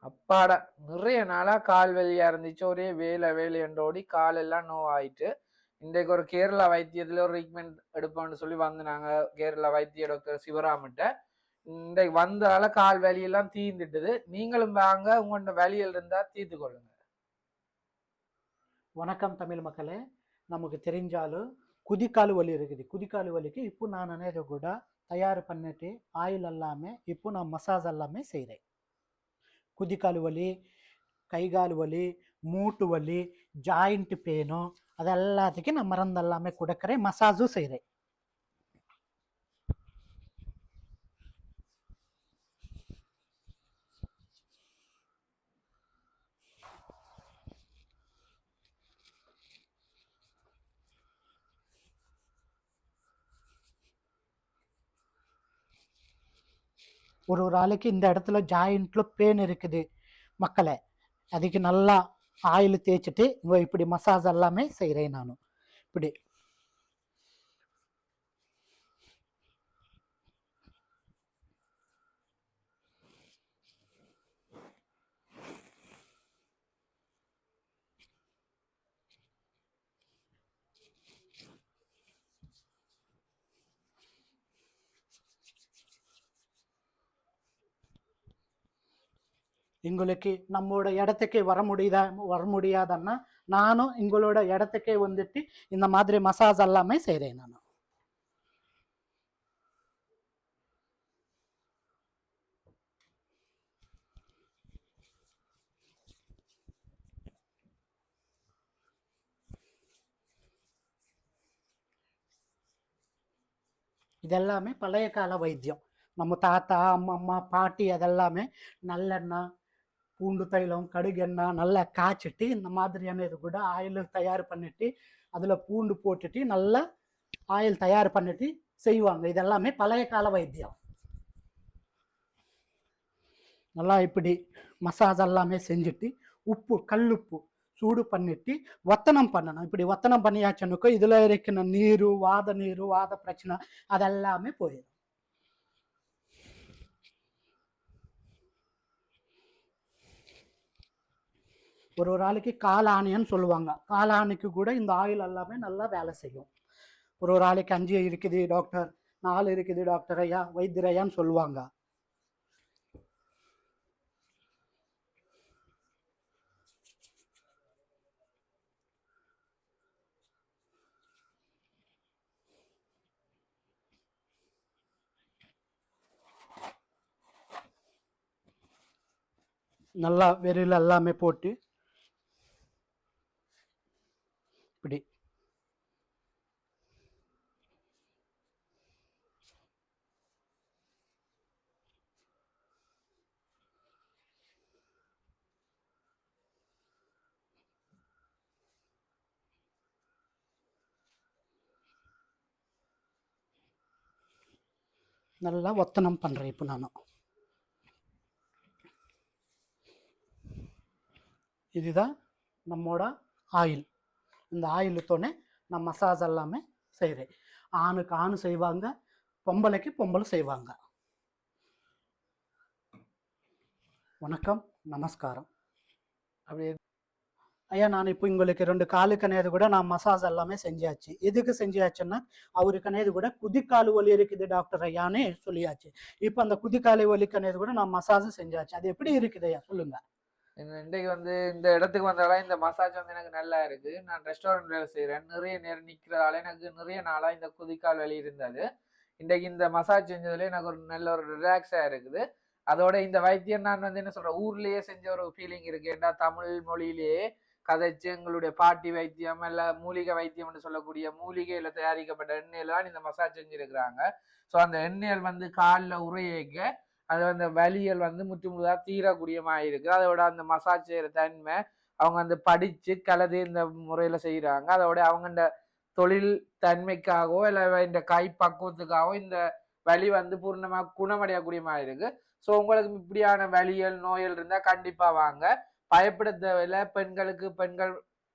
அப்பாடா! நிறைய நாளா கால் வலியா இருந்துச்சு. ஒரே வேலைன்றோடி காலெல்லாம் நோவாயிட்டு, இன்றைக்கு ஒரு கேரளா வைத்தியத்துல ஒரு ட்ரீட்மெண்ட் எடுப்போம்னு சொல்லி வந்தாங்க. கேரளா வைத்திய டாக்டர் சிவராமிட்ட. இன்றைக்கு வந்ததால கால் வலியெல்லாம் தீர்ந்துட்டுது. நீங்களும் வாங்க, உங்களோட வலிகள் இருந்தா தீர்த்து கொள்ளுங்க. வணக்கம் தமிழ் மக்களே. நமக்கு தெரிஞ்சாலும் குதிக்கால் வலி இருக்குது. குதிக்கால் வலிக்கு இப்போ நான் అనేది కూడా தயார் பண்ணிட்டு ஆயில் எல்லாமே இப்போ நான் மசாஜ் எல்லாமே செய்கிறேன். குதிக்கால் வலி, கைகால் வலி, மூட்டு வலி, ஜாயிண்ட் பெயினு அது எல்லாத்துக்கும் நான் மருந்து எல்லாமே கொடுக்குறேன், மசாஜும் செய்கிறேன். ஒரு ஆளுக்கு இந்த இடத்துல ஜாயிண்ட்ல பெயின் இருக்குது மக்களே, அதுக்கு நல்லா ஆயில் தேய்ச்சிட்டு இப்படி மசாஜ் எல்லாமே செய்கிறேன். நான் இப்படி எங்களுக்கு நம்மளோட இடத்துக்கு வர முடியாதன்னா நானும் எங்களோட இடத்துக்கே வந்துட்டு இந்த மாதிரி மசாஜ் எல்லாமே செய்கிறேன். நான் இதெல்லாமே பழைய கால வைத்தியம். நம்ம தாத்தா அம்மா பாட்டி அதெல்லாமே நல்லெண்ணெய், பூண்டு தைலம், கடுகெண்ணெய் நல்லா காய்ச்சிட்டு இந்த மாதிரியான இது கூட ஆயில் தயார் பண்ணிட்டு அதில் பூண்டு போட்டுட்டு நல்லா ஆயில் தயார் பண்ணிட்டு செய்வாங்க. இதெல்லாமே பழைய கால வைத்தியம். நல்லா இப்படி மசாஜ் எல்லாமே செஞ்சுட்டு கல்லுப்பு சூடு பண்ணிட்டு ஒத்தனம் பண்ணணும். இப்படி ஒத்தனம் பண்ணியாச்சுன்னுக்கோ இதில் இருக்கிற நீரு வாத பிரச்சனை அதெல்லாமே போயிடும். ஒரு ஆளுக்கு காலாணின்னு சொல்லுவாங்க. காலாணிக்கு கூட இந்த ஆயில் எல்லாமே நல்லா வேலை செய்யும். ஒரு ஆளுக்கு 5 இருக்குது டாக்டர், 4 இருக்குது டாக்டர் ஐயா, வைத்தியரையான்னு சொல்லுவாங்க. நல்லா வெறியில் எல்லாமே போட்டு இப்படி நல்லா ஒத்தனம் பண்ணுறேன். இப்போ நான் இதுதான் நம்மோட ஆயில். இந்த ஆயிலுத்தோடனே நான் மசாஜ் எல்லாமே செய்கிறேன். ஆணுக்கு ஆணு செய்வாங்க, பொம்பளைக்கு பொம்பளை செய்வாங்க. வணக்கம், நமஸ்காரம். அப்படியே ஐயா, நான் இப்போ உங்களுக்கு 2 காலுக்கு நேது கூட நான் மசாஜ் எல்லாமே செஞ்சாச்சு. எதுக்கு செஞ்சாச்சுன்னா அவருக்கு நேது கூட குதிக்கால் வலி இருக்குது டாக்டர் ஐயான்னு சொல்லியாச்சு. இப்போ அந்த குதிக்கால் வலிக்கு நேது கூட நான் மசாஜ் செஞ்சாச்சு. அது எப்படி இருக்குது ஐயா சொல்லுங்க. இன்றைக்கு இந்த இடத்துக்கு வந்தாலும் இந்த மசாஜ் எனக்கு நல்லா இருக்கு. நான் ரெஸ்டாரண்ட் வேலை செய்கிறேன். நிறைய நேரம் நிற்கிறதால எனக்கு நிறைய நாளாக இந்த குதிக்கால் வலி இருந்தது. இன்றைக்கு இந்த மசாஜ் செஞ்சதுல எனக்கு ஒரு நல்ல ஒரு ரிலாக்ஸாக இருக்குது. அதோட இந்த வைத்தியம் நான் என்ன சொல்றேன், ஊர்லயே செஞ்ச ஒரு ஃபீலிங் இருக்கு. ஏன்னா தமிழ் மொழியிலேயே கதைச்சு எங்களுடைய பாட்டி வைத்தியம் இல்ல மூலிகை வைத்தியம்னு சொல்லக்கூடிய மூலிகையில தயாரிக்கப்பட்ட எண்ணெயில தான் இந்த மசாஜ் செஞ்சிருக்கிறாங்க. ஸோ அந்த எண்ணெயில் காலில் உரையேக்க அது வலிகள் முற்று முழுதாக தீரக்கூடியமாக இருக்குது. அதோட அந்த மசாஜ் செய்கிற தன்மை அவங்க படித்து கலந்து இந்த முறையில் செய்கிறாங்க. அதோட அவங்க இந்த தொழில் தன்மைக்காகவோ இல்லை இந்த கை பக்குவத்துக்காகவோ இந்த வலி பூர்ணமாக குணமடையக்கூடியமாக இருக்கு. ஸோ உங்களுக்கு இப்படியான வலிகள் நோய்கள் இருந்தால் கண்டிப்பாக வாங்க, பயப்பட தேவையில்லை. பெண்களுக்கு பெண்கள்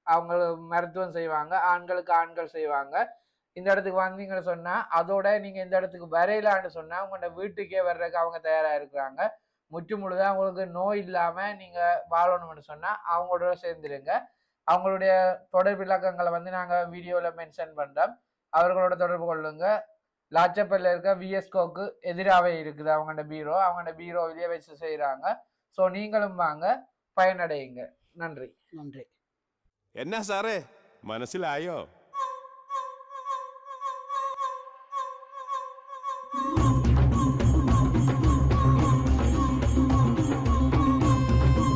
அவங்க மருத்துவம் செய்வாங்க, ஆண்களுக்கு ஆண்கள் செய்வாங்க. இந்த இடத்துக்கு வந்தீங்கன்னு சொன்னா அதோட நீங்க இந்த இடத்துக்கு வரையலான்னு சொன்னா உங்களோட வீட்டுக்கே வர்றதுக்கு அவங்க தயாரா இருக்கிறாங்க. முற்று முழுதாக உங்களுக்கு நோய் இல்லாமல் நீங்கள் வாழணும்னு சொன்னால் அவங்களோட சேர்ந்துருங்க. அவங்களுடைய தொடர்பு இலக்கங்களை வந்து நாங்கள் வீடியோவில் மென்ஷன் பண்ணுறோம். அவர்களோட தொடர்பு கொள்ளுங்க. லாச்சப்பல்ல இருக்க விஎஸ்கோக்கு எதிராகவே இருக்குது அவங்களோட பீரோ. அவங்களோட பீரோவிலேயே வச்சு செய்கிறாங்க. ஸோ நீங்களும் வாங்க, பயனடையுங்க. நன்றி. நன்றி. എന്നാ സാറേ മനസ്സിലായോ?